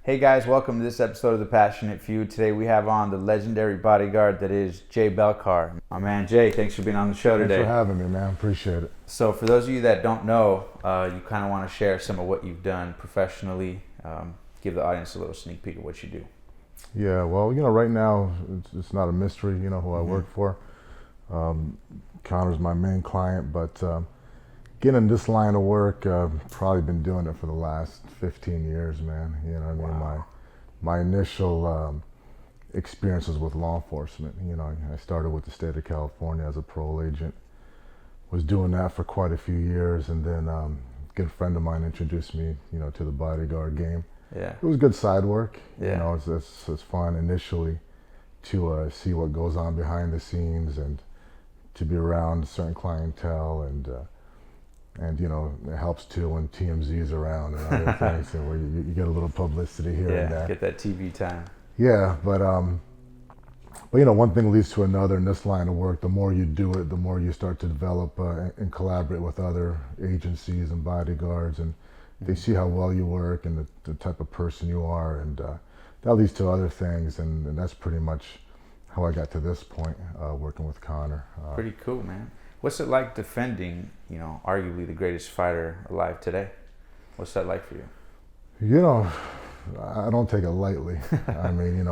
Hey guys, welcome to this episode of The Passionate Few. Today we have on the legendary bodyguard that is Jay Balkar. My man Jay, thanks for being on the show today. Thanks for having me, man. Appreciate it. So for those of you that don't know, you kind of want to share some of what you've done professionally. Give the audience a little sneak peek of what you do. Yeah, well, right now it's not a mystery, who I work for. Conor's my main client, but getting in this line of work, probably been doing it for the last 15 years, man. You know what I mean? Wow. My initial experiences with law enforcement, I started with the state of California as a parole agent. Was doing that for quite a few years, and then a good friend of mine introduced me, to the bodyguard game. Yeah. It was good side work. Yeah. It's fun initially to see what goes on behind the scenes and to be around a certain clientele, and it helps too when TMZ's around and other things, and where you get a little publicity here and there. Get that TV time. Yeah, but one thing leads to another in this line of work. The more you do it, the more you start to develop and collaborate with other agencies and bodyguards, and they see how well you work and the type of person you are, and that leads to other things, and that's pretty much how I got to this point, working with Conor. Pretty cool, man. What's it like defending, arguably the greatest fighter alive today? What's that like for you? I don't take it lightly. I mean,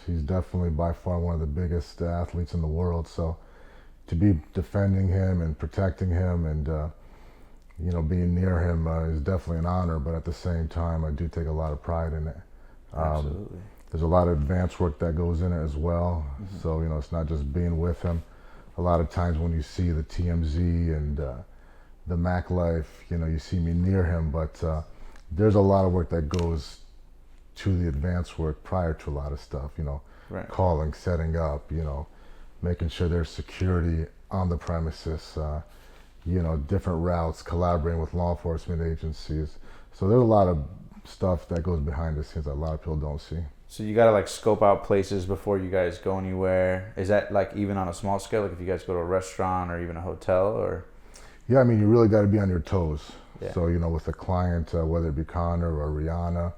he's definitely by far one of the biggest athletes in the world. So to be defending him and protecting him and being near him is definitely an honor. But at the same time, I do take a lot of pride in it. Absolutely. There's a lot of advanced work that goes in it as well. Mm-hmm. So it's not just being with him. A lot of times when you see the TMZ and the Mac Life, you see me near him, but there's a lot of work that goes to the advanced work prior to a lot of stuff, Right. Calling, setting up, making sure there's security on the premises, different routes, collaborating with law enforcement agencies. So there's a lot of stuff that goes behind the scenes that a lot of people don't see. So you gotta scope out places before you guys go anywhere. Is that even on a small scale? Like if you guys go to a restaurant or even a hotel, or? Yeah, I mean, you really got to be on your toes. Yeah. So with a client, whether it be Conor or Rihanna,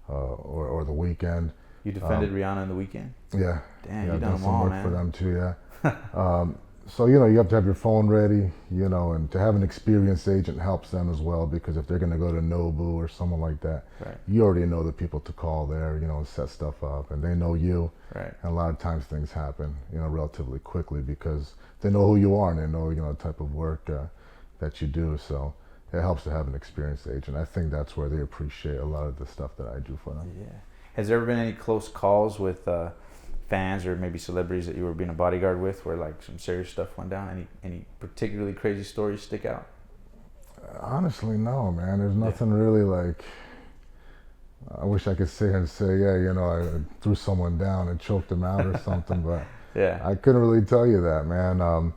or The Weekend. You defended Rihanna in The Weekend? Yeah. Damn, yeah, you done them some all, work man. for them too, yeah. So you have to have your phone ready, and to have an experienced agent helps them as well, because if they're going to go to Nobu or someone like that, Right. You already know the people to call there, and set stuff up, and they know you. Right. And a lot of times things happen, relatively quickly because they know who you are and they know, the type of work that you do. So it helps to have an experienced agent. I think that's where they appreciate a lot of the stuff that I do for them. Yeah. Has there ever been any close calls with fans or maybe celebrities that you were being a bodyguard with, where some serious stuff went down? Any particularly crazy stories stick out? Honestly, no, man. There's nothing really I wish I could sit here and say, yeah, I threw someone down and choked them out or something, but Yeah. I couldn't really tell you that, man.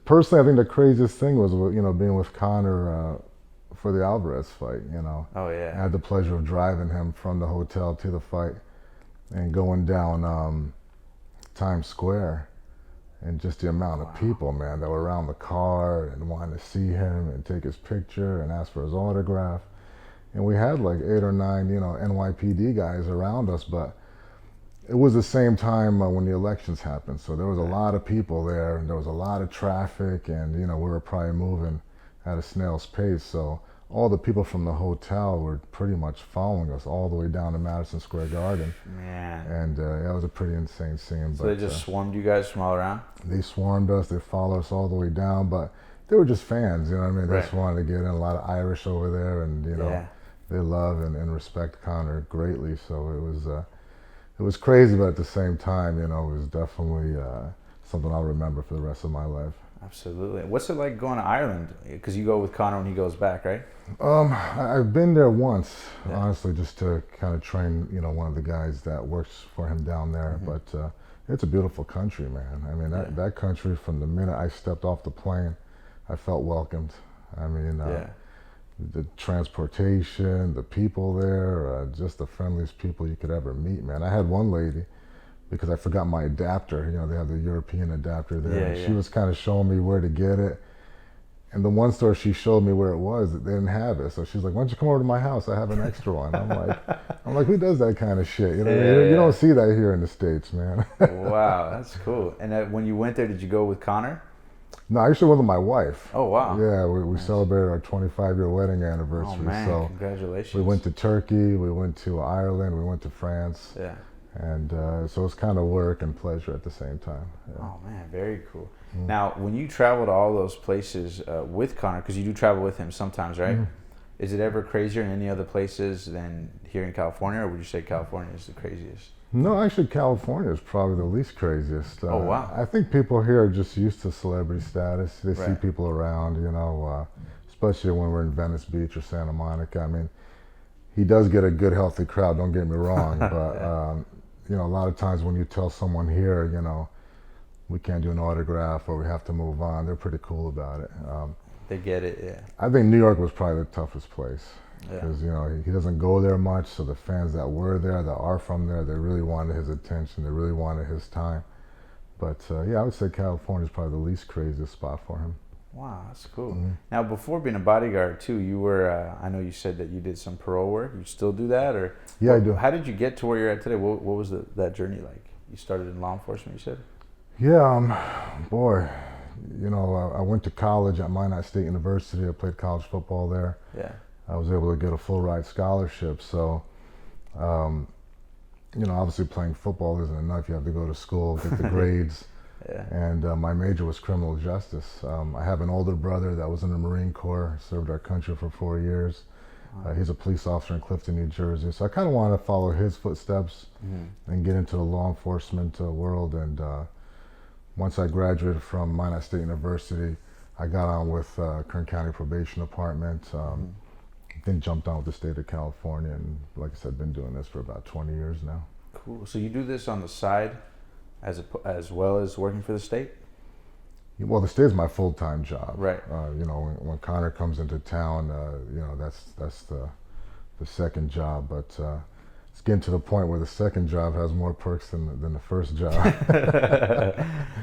Personally, I think the craziest thing was, being with Conor for the Alvarez fight. Oh yeah. I had the pleasure of driving him from the hotel to the fight and going down Times Square, and just the amount of people, man, that were around the car and wanting to see him and take his picture and ask for his autograph. And we had 8 or 9, NYPD guys around us, but it was the same time when the elections happened. So there was a lot of people there, and there was a lot of traffic, and we were probably moving at a snail's pace. So all the people from the hotel were pretty much following us all the way down to Madison Square Garden. Man. And that was a pretty insane scene. So they just swarmed you guys from all around? They swarmed us, they followed us all the way down, but they were just fans, They Right. just wanted to get in. A lot of Irish over there, and Yeah. they love and respect Conor greatly. So it was crazy, but at the same time, it was definitely something I'll remember for the rest of my life. Absolutely. What's it like going to Ireland? Because you go with Conor when he goes back, right? I've been there once, Yeah. honestly, just to kind of train, one of the guys that works for him down there. Mm-hmm. But it's a beautiful country, man. I mean, that country, from the minute I stepped off the plane, I felt welcomed. I mean, the transportation, the people there, just the friendliest people you could ever meet, man. I had one lady, because I forgot my adapter. They have the European adapter there. Yeah, and yeah. she was kind of showing me where to get it. And the one store she showed me where it was, they didn't have it. So she's like, "Why don't you come over to my house? I have an extra one." I'm like, who does that kind of shit? You know, you don't see that here in the States, man. Wow, that's cool. And when you went there, did you go with Conor? No, I actually went with my wife. Oh wow. Yeah, we celebrated our 25-year wedding anniversary. Oh man, so congratulations. we went to Turkey, we went to Ireland, we went to France. Yeah. And so it's kind of work and pleasure at the same time. Yeah. Oh man, very cool. Now, when you travel to all those places with Conor, because you do travel with him sometimes, right? Is it ever crazier in any other places than here in California, or would you say California is the craziest? No, actually, California is probably the least craziest. Oh wow! I think people here are just used to celebrity status. They see Right. people around, you know, especially when we're in Venice Beach or Santa Monica. I mean, he does get a good, healthy crowd. Don't get me wrong, but you know, a lot of times when you tell someone here, you know, we can't do an autograph or we have to move on, they're pretty cool about it. They get it, yeah. I think New York was probably the toughest place Yeah. because you know he doesn't go there much. So the fans that were there, that are from there, they really wanted his attention. They really wanted his time. But yeah, I would say California is probably the least craziest spot for him. Wow, that's cool. Now, before being a bodyguard too, you were, I know you said that you did some parole work. You still do that? Or Yeah, I do. How did you get to where you're at today? What was that journey like? You started in law enforcement, you said? Yeah, boy, you know, I went to college at Minot State University. I played college football there. Yeah. I was able to get a full ride scholarship. So, you know, obviously playing football isn't enough. You have to go to school, get the grades. Yeah. And my major was criminal justice. I have an older brother that was in the Marine Corps, served our country for 4 years. He's a police officer in Clifton, New Jersey. So I kind of want to follow his footsteps and get into the law enforcement world. And once I graduated from Minot State University, I got on with Kern County Probation Department. Then jumped on with the state of California. And like I said, been doing this for about 20 years now. Cool. So you do this on the side as well as working for the state? Well, the state's my full-time job. Right. You know, when Conor comes into town, you know, that's the second job. But it's getting to the point where the second job has more perks than the first job.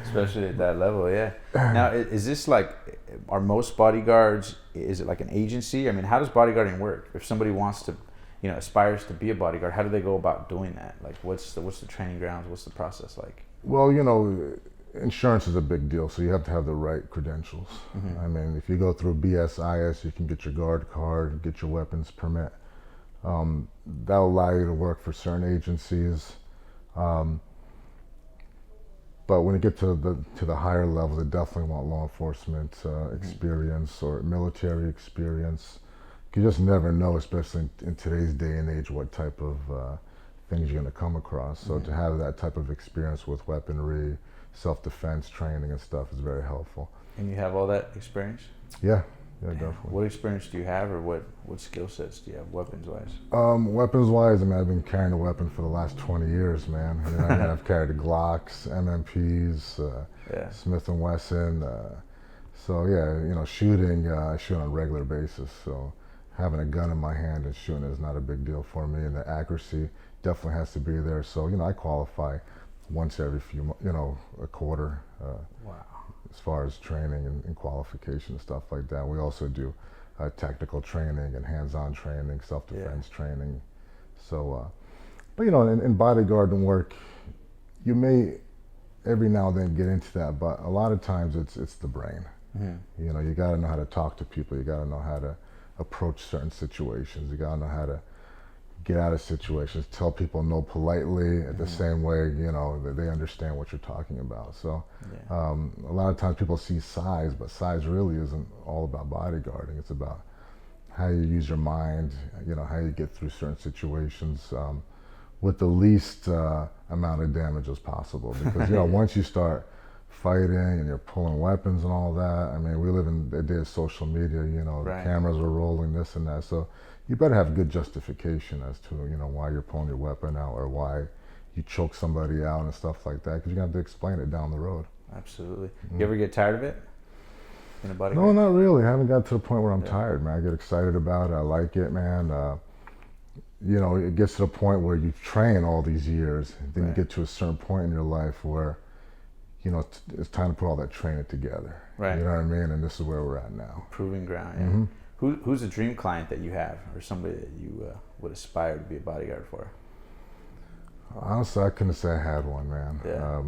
Especially at that level, yeah. Now, is this like, are most bodyguards, is it like an agency? I mean, how does bodyguarding work? If somebody wants to, you know, aspires to be a bodyguard, how do they go about doing that? Like, what's the training grounds? What's the process like? Well, you know, insurance is a big deal, so you have to have the right credentials. I mean, if you go through BSIS, you can get your guard card, get your weapons permit. That'll allow you to work for certain agencies. But when you get to the higher levels, they definitely want law enforcement experience or military experience. You just never know, especially in today's day and age, what type of things you're going to come across. So to have that type of experience with weaponry, self-defense training and stuff is very helpful. And you have all that experience? Yeah, definitely. What experience do you have, or what skill sets do you have weapons-wise? Weapons-wise, I mean, I've been carrying a weapon for the last 20 years, man. You know, I mean, I've carried Glocks, MMPs, Smith & Wesson. So yeah, you know, shooting, I shoot on a regular basis. So having a gun in my hand and shooting is not a big deal for me, and the accuracy definitely has to be there. So, you know, I qualify once every a quarter. Wow. As far as training and qualification and stuff like that. We also do technical training and hands-on training, self-defense training. So, but you know, in bodyguarding work, you may every now and then get into that, but a lot of times it's the brain. You know, you got to know how to talk to people. You got to know how to approach certain situations. You got to know how to get out of situations, tell people no politely at the same way, you know, that they understand what you're talking about. So a lot of times people see size, but size really isn't all about bodyguarding. It's about how you use your mind, you know, how you get through certain situations with the least amount of damage as possible. Because, you know, once you start fighting and you're pulling weapons and all that, I mean, we live in the day of social media, you know, the cameras are rolling, this and that. So you better have good justification as to, you know, why you're pulling your weapon out or why you choke somebody out and stuff like that, because you're going to have to explain it down the road. Absolutely. You ever get tired of it in a bodyguard? No, not really. I haven't got to the point where I'm tired, man. I get excited about it. I like it, man. You know, it gets to the point where you train all these years, then you get to a certain point in your life where it's time to put all that training together. Right. You know what I mean? And this is where we're at now. Proving ground. Yeah. Who's a dream client that you have, or somebody that you would aspire to be a bodyguard for? Honestly, I couldn't say I had one, man. Yeah.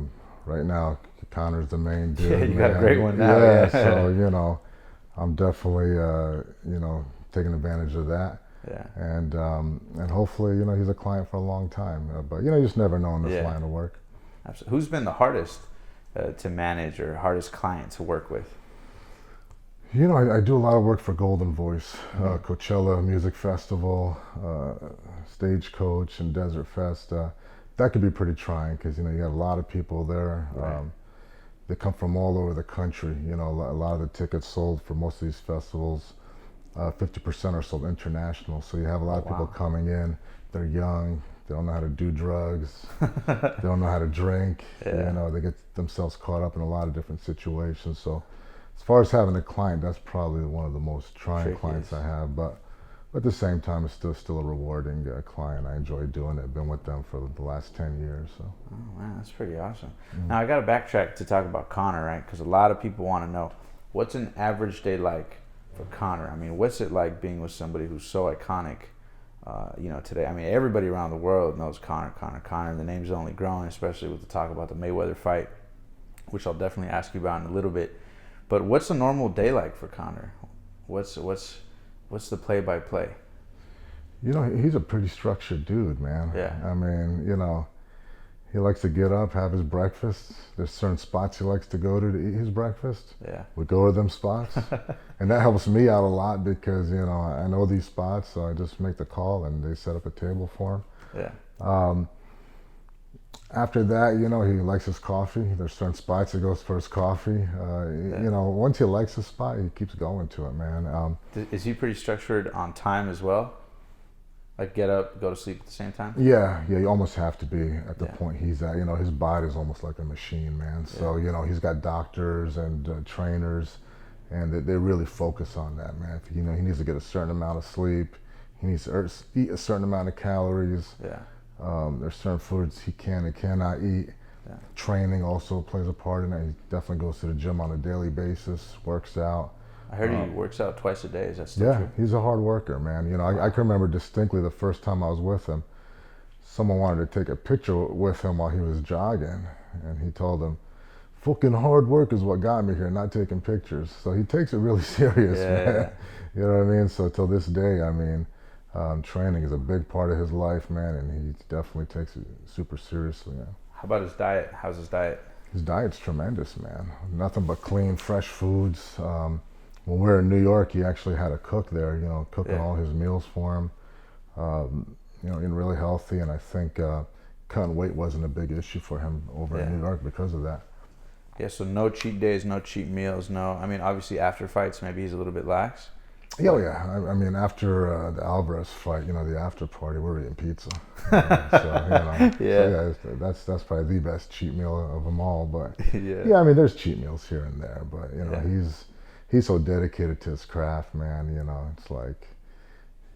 Right now, Conor's the main dude. Yeah, you got a great one now. Yeah, so I'm definitely taking advantage of that. Yeah. And hopefully, he's a client for a long time. But you just never know in this line of work. Absolutely. Who's been the hardest to manage, or hardest client to work with? I do a lot of work for Golden Voice, Coachella Music Festival, Stagecoach, and Desert Fest. That could be pretty trying because you have a lot of people there. Right. They come from all over the country. A lot of the tickets sold for most of these festivals, 50% are sold international. So you have a lot of people coming in. They're young. They don't know how to do drugs. They don't know how to drink. Yeah. They get themselves caught up in a lot of different situations. So as far as having a client, that's probably one of the most trying clients I have. But at the same time, it's still a rewarding client. I enjoy doing it. I've been with them for the last 10 years. So. Oh, man, that's pretty awesome. Now, I got to backtrack to talk about Conor, right? Because a lot of people want to know, what's an average day like for Conor? I mean, what's it like being with somebody who's so iconic, today? I mean, everybody around the world knows Conor, and the name's only growing, especially with the talk about the Mayweather fight, which I'll definitely ask you about in a little bit. But what's a normal day like for Conor? What's the play-by-play? He's a pretty structured dude, man. Yeah. I mean, he likes to get up, have his breakfast. There's certain spots he likes to go to eat his breakfast. Yeah. We go to them spots. And that helps me out a lot because, I know these spots, so I just make the call and they set up a table for him. Yeah. After that, he likes his coffee. There's certain spots he goes for his coffee. Once he likes a spot, he keeps going to it, man. Is he pretty structured on time as well? Like get up, go to sleep at the same time? Yeah, you almost have to be at the point he's at. His body's almost like a machine, man. So, he's got doctors and trainers, and they really focus on that, man. He needs to get a certain amount of sleep. He needs to eat a certain amount of calories. Yeah. There's certain foods he can and cannot eat. Yeah. Training also plays a part in that. He definitely goes to the gym on a daily basis, works out. I heard he works out twice a day. Is that still true? Yeah, he's a hard worker, man. I can remember distinctly the first time I was with him, someone wanted to take a picture with him while he was jogging, and he told them, fucking hard work is what got me here, not taking pictures. So he takes it really serious, man. You know what I mean? So till this day, training is a big part of his life, man, and he definitely takes it super seriously, man. How about his diet? How's his diet? His diet's tremendous, man. Nothing but clean, fresh foods. When we were in New York, he actually had a cook there, cooking all his meals for him. Eating really healthy, and I think cutting weight wasn't a big issue for him over in New York because of that. Yeah, so no cheat days, no cheat meals, obviously after fights, maybe he's a little bit lax. Yeah, after the Alvarez fight, the after party, we're eating pizza. That's probably the best cheat meal of them all. But there's cheat meals here and there. But he's so dedicated to his craft, man. It's like,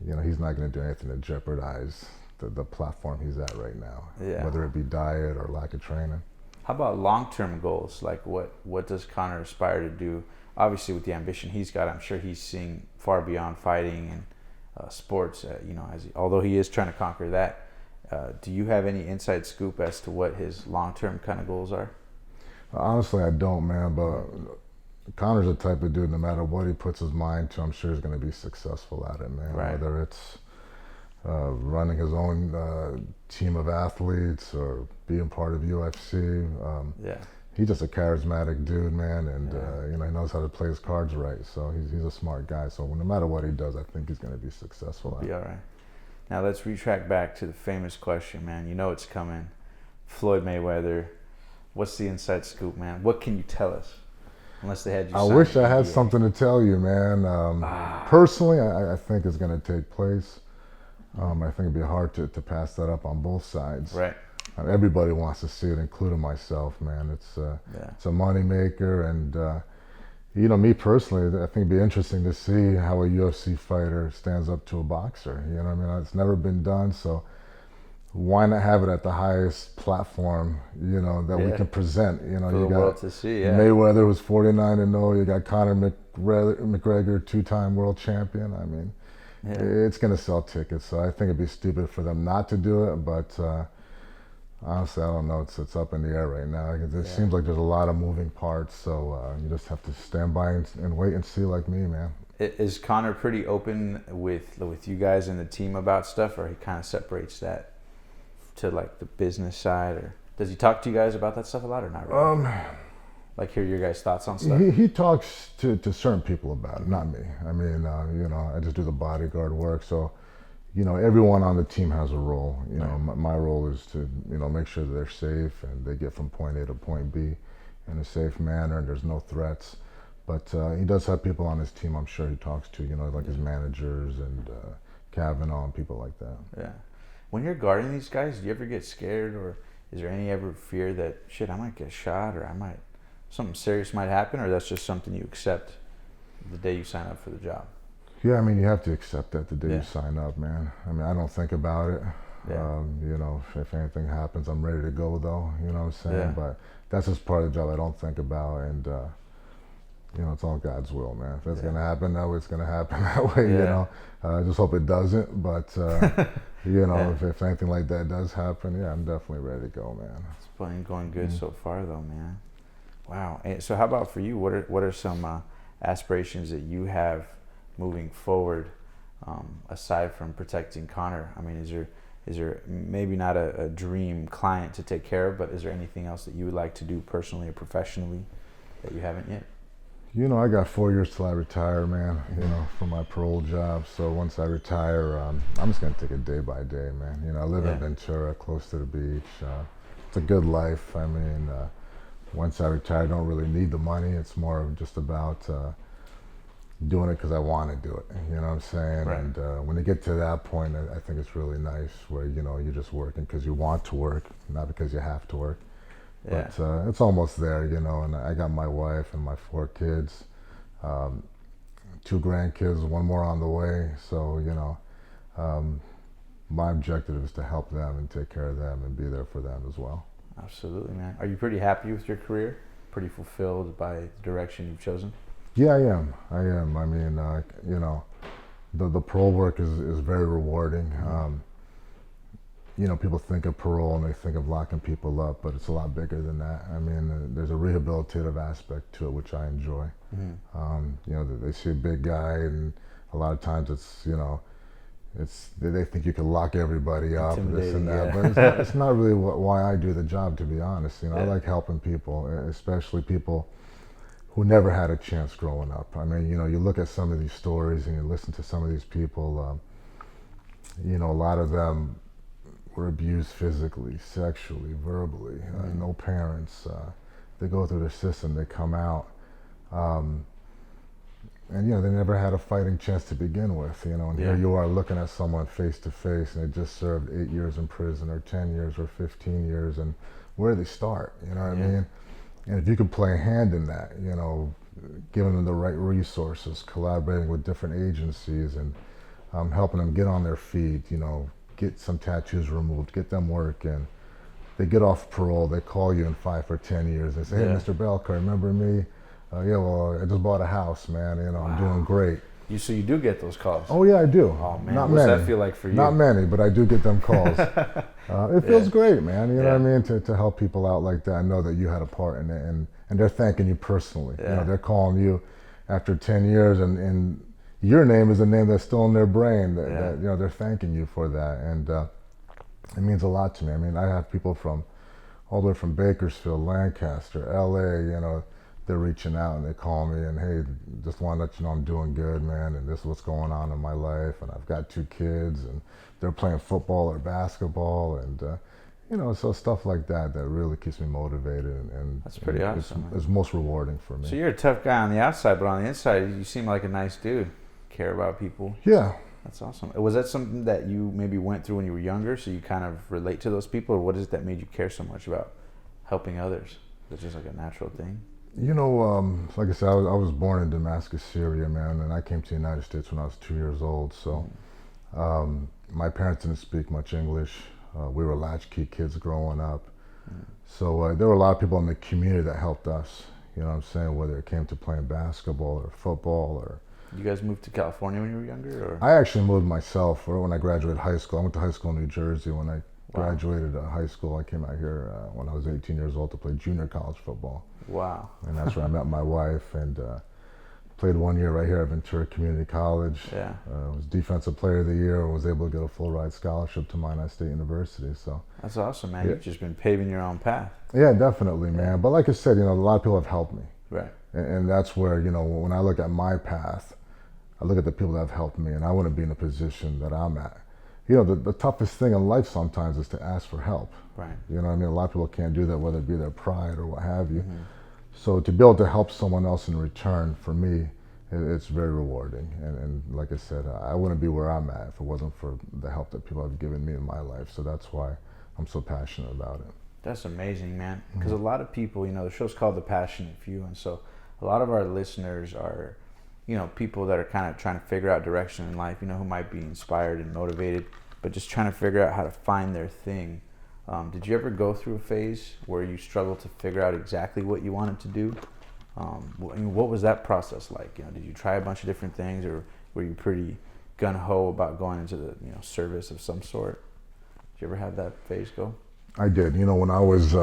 he's not going to do anything to jeopardize the platform he's at right now. Yeah. Whether it be diet or lack of training. How about long-term goals? Like what does Conor aspire to do? Obviously, with the ambition he's got, I'm sure he's seeing far beyond fighting and sports. Although he is trying to conquer that, do you have any inside scoop as to what his long-term kind of goals are? Honestly, I don't, man. But Conor's the type of dude, no matter what he puts his mind to, I'm sure he's going to be successful at it, man. Right. Whether it's running his own team of athletes or being part of UFC. He's just a charismatic dude, man, and he knows how to play his cards right. So he's a smart guy. So no matter what he does, I think he's going to be successful at it. Be all right. Now let's retrack back to the famous question, man. It's coming. Floyd Mayweather. What's the inside scoop, man? What can you tell us? Unless they had you. I wish I had something to tell you, man. Personally, I think it's going to take place. I think it'd be hard to pass that up on both sides. Right. Everybody wants to see it, including myself, man. It's a money maker, and me personally, I think it'd be interesting to see how a UFC fighter stands up to a boxer. It's never been done, so why not have it at the highest platform, you know, that we can present? You know, for you the got world to see. Yeah. Mayweather was 49-0. You got Conor McGregor, two-time world champion. I mean, it's going to sell tickets. So I think it'd be stupid for them not to do it. But honestly, I don't know. It's up in the air right now. It seems like there's a lot of moving parts. So you just have to stand by and wait and see, like me, man. Is Conor pretty open with you guys and the team about stuff, or he kind of separates that to like the business side, or does he talk to you guys about that stuff a lot, or not really? Like hear your guys' thoughts on stuff? He talks to certain people about it, not me. I mean, you know, I just do the bodyguard work. So, you know, everyone on the team has a role. You know, my role is to, you know, make sure that they're safe and they get from point A to point B in a safe manner and there's no threats. But he does have people on his team I'm sure he talks to, you know, like his managers and Kavanaugh and people like that. Yeah. When you're guarding these guys, do you ever get scared, or is there any ever fear that, shit, I might get shot, or something serious might happen, or that's just something you accept the day you sign up for the job? Yeah, I mean, you have to accept that the day you sign up, man. I mean, I don't think about it. Yeah. You know, if anything happens, I'm ready to go, though. You know what I'm saying? Yeah. But that's just part of the job I don't think about, and you know, it's all God's will, man. If it's gonna happen that way, it's gonna happen that way. You know, I just hope it doesn't. But you know, if anything like that does happen, I'm definitely ready to go, man. It's been going good so far, though, man. Wow. And so, how about for you? What are some aspirations that you have moving forward, aside from protecting Conor? I mean, is there maybe not a dream client to take care of, but is there anything else that you would like to do personally or professionally that you haven't yet? You know, I got 4 years till I retire, man, you know, from my parole job. So once I retire, I'm just going to take it day by day, man. You know, I live in Ventura, close to the beach. It's a good life. I mean, once I retire, I don't really need the money. It's more of just about doing it because I want to do it. You know what I'm saying? Right. And when you get to that point, I think it's really nice where, you know, you're just working because you want to work, not because you have to work. But it's almost there, you know, and I got my wife and my 4 kids, 2 grandkids, 1 more on the way. So, you know, my objective is to help them and take care of them and be there for them as well. Absolutely, man. Are you pretty happy with your career? Pretty fulfilled by the direction you've chosen? Yeah, I am. I mean, you know, the parole work is very rewarding. You know, people think of parole and they think of locking people up, but it's a lot bigger than that. I mean, there's a rehabilitative aspect to it, which I enjoy. You know, they see a big guy, and a lot of times it's, you know, they think you can lock everybody up and this and that, but it's not really why I do the job, to be honest. You know, I like helping people, especially people who never had a chance growing up. I mean, you know, you look at some of these stories and you listen to some of these people, you know, a lot of them were abused physically, sexually, verbally, no parents. They go through the system, they come out, and you know, they never had a fighting chance to begin with, you know, and here you are looking at someone face to face and they just served 8 years in prison or 10 years or 15 years, and where do they start, you know what I mean? And if you could play a hand in that, you know, giving them the right resources, collaborating with different agencies and helping them get on their feet, you know, get some tattoos removed, get them work, and they get off parole, they call you in 5 or 10 years, they say, hey, Mr. Balkar, remember me? Yeah, well, I just bought a house, man, you know, I'm doing great. So you do get those calls? Oh yeah, I do. Oh man, not what does many. that feel like for you? Not many, but I do get them calls. It feels great, man, you know what I mean, to help people out like that, and know that you had a part in it, and they're thanking you personally. You know, they're calling you after 10 years, and your name is a name that's still in their brain, that you know, they're thanking you for that, and it means a lot to me. I mean, I have people from all the way from Bakersfield, Lancaster, LA, you know, they're reaching out and they call me and, hey, just want to let you know I'm doing good, man, and this is what's going on in my life, and I've got 2 kids, and they're playing football or basketball, and you know, so stuff like that really keeps me motivated, and that's pretty awesome. It's most rewarding for me. So you're a tough guy on the outside, but on the inside, you seem like a nice dude. Care about people. Yeah. That's awesome. Was that something that you maybe went through when you were younger, so you kind of relate to those people, or what is it that made you care so much about helping others? It's just like a natural thing? You know, like I said, I was born in Damascus, Syria, man, and I came to the United States when I was 2 years old, so my parents didn't speak much English. We were latchkey kids growing up. So there were a lot of people in the community that helped us, you know what I'm saying, whether it came to playing basketball or football or... You guys moved to California when you were younger? Or? I actually moved myself when I graduated high school. I went to high school in New Jersey. When I graduated high school, I came out here when I was 18 years old to play junior college football. Wow. And that's where I met my wife, and played 1 year right here at Ventura Community College. Yeah. Was Defensive Player of the Year, and was able to get a full ride scholarship to Monetize State University. So that's awesome, man. You've just been paving your own path. Yeah, definitely, man. But like I said, you know, a lot of people have helped me. Right. And that's where, you know, when I look at my path, I look at the people that have helped me, and I wouldn't be in the position that I'm at. You know, the toughest thing in life sometimes is to ask for help. Right. You know what I mean? A lot of people can't do that, whether it be their pride or what have you. So to be able to help someone else in return, for me, it's very rewarding. And like I said, I wouldn't be where I'm at if it wasn't for the help that people have given me in my life. So that's why I'm so passionate about it. That's amazing, man. Because a lot of people, you know, the show's called The Passionate Few, and so a lot of our listeners are, you know, people that are kind of trying to figure out direction in life, you know, who might be inspired and motivated, but just trying to figure out how to find their thing. Did you ever go through a phase where you struggled to figure out exactly what you wanted to do? What was that process like? You know, did you try a bunch of different things, or were you pretty gung-ho about going into the, you know, service of some sort? Did you ever have that phase go? I did. You know, when I was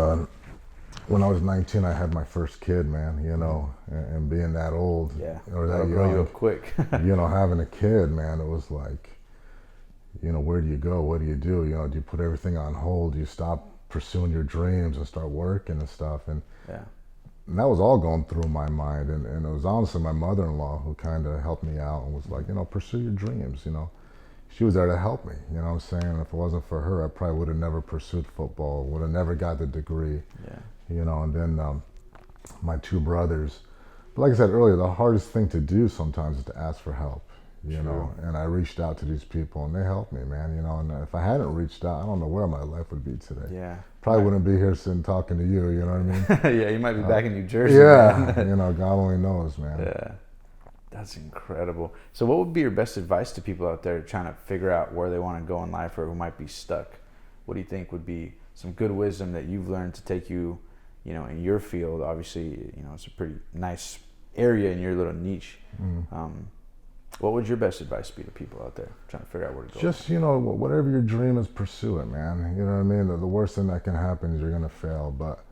19, I had my first kid, man, you know, and being that old, or that young, grow you up quick. You know, having a kid, man, it was like, you know, where do you go? What do you do? You know, do you put everything on hold? Do you stop pursuing your dreams and start working and stuff? And that was all going through my mind. And it was honestly my mother-in-law who kind of helped me out and was like, you know, pursue your dreams, you know. She was there to help me, you know what I'm saying? And if it wasn't for her, I probably would have never pursued football, would have never got the degree, you know. And then my two brothers. But like I said earlier, the hardest thing to do sometimes is to ask for help, you know. And I reached out to these people, and they helped me, man, you know. And if I hadn't reached out, I don't know where my life would be today. Yeah. Probably wouldn't be here sitting talking to you, you know what I mean? Yeah, you might be back in New Jersey. Yeah, you know, God only knows, man. Yeah. That's incredible. So what would be your best advice to people out there trying to figure out where they want to go in life, or who might be stuck? What do you think would be some good wisdom that you've learned to take you, you know, in your field? Obviously, you know, it's a pretty nice area in your little niche. What would your best advice be to people out there trying to figure out where to go? Just, you know, whatever your dream is, pursue it, man. You know what I mean? The worst thing that can happen is you're going to fail, but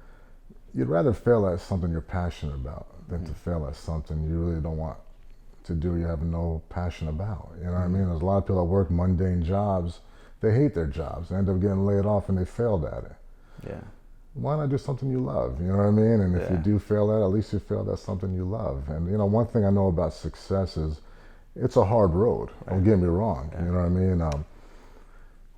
you'd rather fail at something you're passionate about than to fail at something you really don't want to do, you have no passion about. You know what I mean? There's a lot of people that work mundane jobs, they hate their jobs, they end up getting laid off and they failed at it. Yeah. Why not do something you love? You know what I mean? And if you do fail at it, at least you failed at something you love. And you know, one thing I know about success is it's a hard road. Don't get me wrong. You know what I mean?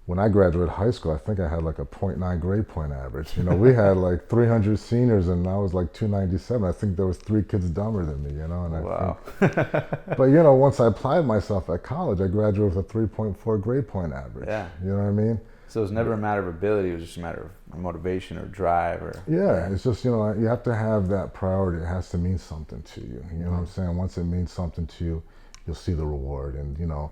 When I graduated high school, I think I had like a 0.9 grade point average. You know, we had like 300 seniors, and I was like 297. I think there was 3 kids dumber than me, you know. And I think, but you know, once I applied myself at college, I graduated with a 3.4 grade point average. Yeah. You know what I mean? So it was never a matter of ability. It was just a matter of motivation or drive, or it's just, you know, you have to have that priority. It has to mean something to you. You know what I'm saying? Once it means something to you, you'll see the reward. And you know,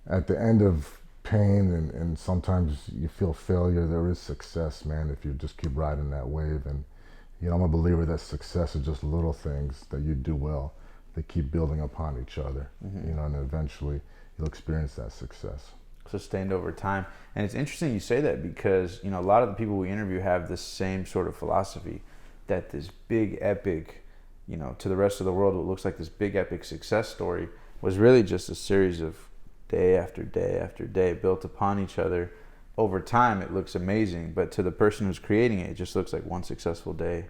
at the end of pain and sometimes you feel failure, there is success, man, if you just keep riding that wave. And you know, I'm a believer that success is just little things that you do well. They keep building upon each other, you know, and eventually you'll experience that success. Sustained over time. And it's interesting you say that, because you know, a lot of the people we interview have this same sort of philosophy, that this big epic, you know, to the rest of the world, what looks like this big epic success story was really just a series of day after day after day built upon each other. Over time it looks amazing, but to the person who's creating it, it just looks like one successful day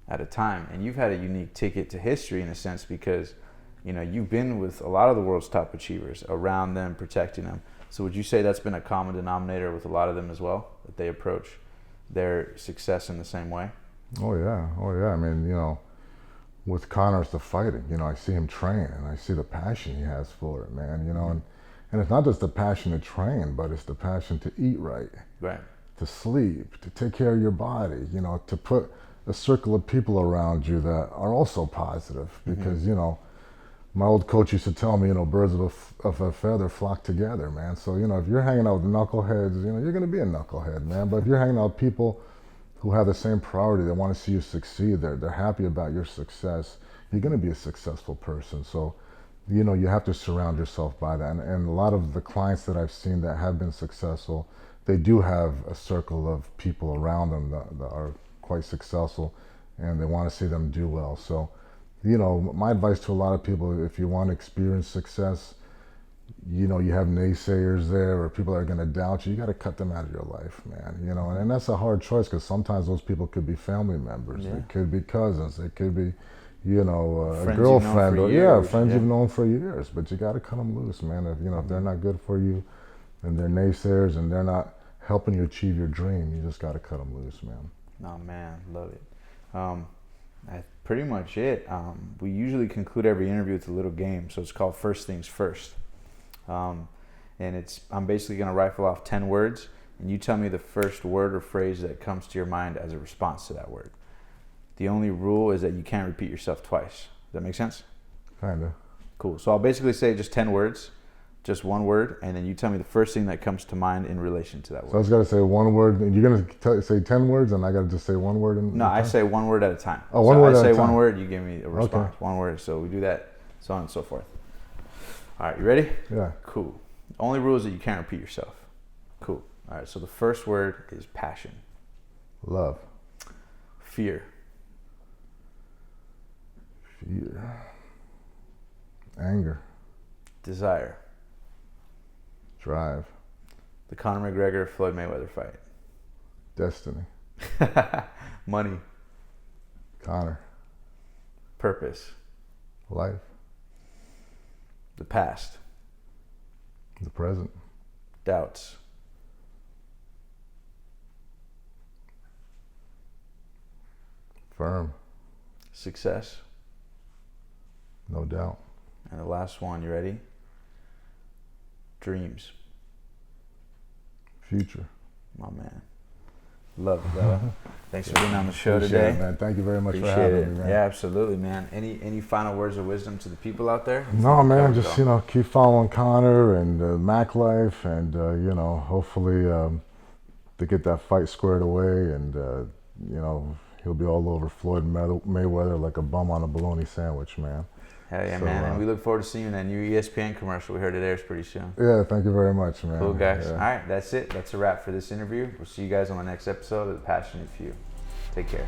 at a time. And you've had a unique ticket to history in a sense, because you know, you've been with a lot of the world's top achievers, around them, protecting them. So would you say that's been a common denominator with a lot of them as well, that they approach their success in the same way? Oh yeah. I mean, you know, with Conor, it's the fighting. You know, I see him train and I see the passion he has for it, man, you know. And it's not just the passion to train, but it's the passion to eat right, to sleep, to take care of your body, you know, to put a circle of people around you that are also positive. Because, you know, my old coach used to tell me, birds of a feather flock together, man. So, if you're hanging out with knuckleheads, you're going to be a knucklehead, man. But if you're hanging out with people who have the same priority, they want to see you succeed, they're happy about your success, you're going to be a successful person. So, you have to surround yourself by that. And a lot of the clients that I've seen that have been successful, they do have a circle of people around them that are quite successful, and they want to see them do well. So, my advice to a lot of people, if you want to experience success, you have naysayers there or people that are going to doubt you, you got to cut them out of your life, man. And that's a hard choice, because sometimes those people could be family members. Yeah. It could be cousins. It could be, a Friends girlfriend, or years, friends you've known for years. But you got to cut them loose, man. If they're not good for you, and they're naysayers, and they're not helping you achieve your dream, you just got to cut them loose, man. Oh man, love it. That's pretty much it. We usually conclude every interview with a little game, so it's called First Things First. And I'm basically going to rifle off 10 words, and you tell me the first word or phrase that comes to your mind as a response to that word. The only rule is that you can't repeat yourself twice. Does that make sense? Kinda. Cool. So I'll basically say just 10 words, just one word, and then you tell me the first thing that comes to mind in relation to that word. So I just got to say one word, and you're going to say 10 words, and I got to just say one word? No, I say one word at a time. Oh, one word at a time. I say one word, you give me a response. Okay. One word. So we do that, so on and so forth. All right, you ready? Yeah. Cool. Only rule is that you can't repeat yourself. Cool. All right, so the first word is passion. Love. Fear. Fear. Anger. Desire. Drive. The Conor McGregor Floyd Mayweather fight. Destiny. Money. Conor. Purpose. Life. The past. The present. Doubts. Firm. Success. No doubt. And the last one, you ready? Dreams. Future. My man. Love it, brother. Thanks for being on the show Appreciate today. it, man. Thank you very much Appreciate for having it. me, man. Yeah, absolutely, man. Any final words of wisdom to the people out there? No, man, just, keep following Conor and Mac Life, and, hopefully to get that fight squared away, and, he'll be all over Floyd Mayweather like a bum on a bologna sandwich, man. Hell yeah, man. And we look forward to seeing you in that new ESPN commercial we heard it airs pretty soon. Yeah, thank you very much, man. Cool, guys. Yeah. All right, that's it. That's a wrap for this interview. We'll see you guys on the next episode of The Passionate Few. Take care.